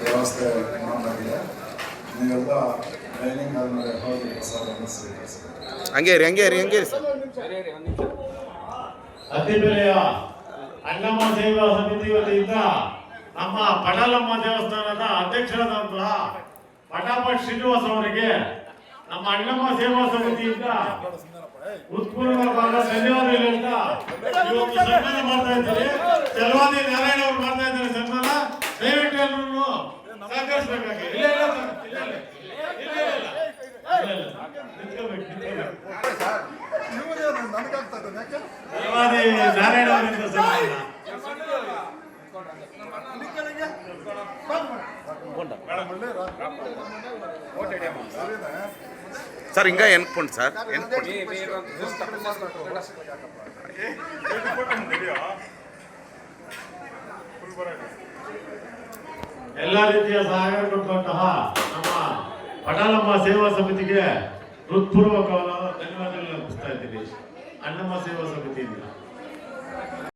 ವ್ಯವಸ್ಥೆ ಮಾಡಲಾಗಿದೆ. ನೀವೆಲ್ಲ ಟ್ರೈನಿಂಗ್ ಆದಮೇಲೆ ಹೋಗಿ ಪ್ರಸಾದವನ್ನು ಸ್ವೀಕರಿಸಬೇಕು. ಹಂಗೆ ಅತಿ ಬೆಲೆಯ ಅಣ್ಣಮ್ಮ ಸೇವಾ ಸಮಿತಿ ವತಿಯಿಂದ ನಮ್ಮ ಪಡಲಮ್ಮ ದೇವಸ್ಥಾನದ ಅಧ್ಯಕ್ಷರಾದಂತಹ ಪಟಾಪಟ್ ಶ್ರೀನಿವಾಸ್ ಅವರಿಗೆ ನಮ್ಮ ಅಣ್ಣಮ್ಮ ಸೇವಾ ಸಮಿತಿಯಿಂದ ಉತ್ಪೂರ್ವಕವಾದ ಧನ್ಯವಾದ ಹೇಳ್ತಾ ಇವತ್ತು ಸನ್ಮಾನ ಮಾಡ್ತಾ ಇದ್ದಾರೆ. ಚಲವಾದಿ ನಾರಾಯಣ ಅವರು ಮಾಡ್ತಾ ಇದ್ದಾರೆ ಸನ್ಮಾನ. ದಯವಿಟ್ಟು ಎಲ್ಲರೂ ಸಹಕರಿಸಬೇಕಾಗಿ ಚಲವಾದಿ ನಾರಾಯಣ ಅವರಿಂದ ಸನ್ಮಾನ. సార్ ఇంకా ఎన్నుకోండి సార్, ఎన్నుకోండి. ಎಲ್ಲ ರೀತಿಯ ಸಹಕಾರ ಕೊಟ್ಟಂತಹ ನಮ್ಮ ಪಟಾಲಮ್ಮ ಸೇವಾ ಸಮಿತಿಗೆ ಹೃತ್ಪೂರ್ವಕವಾದ ಧನ್ಯವಾದಗಳನ್ನು ಅರ್ಪಿಸ್ತಾ ಇದ್ದೀನಿ. ಅಣ್ಣಮ್ಮ ಸೇವಾ ಸಮಿತಿಯಿಂದ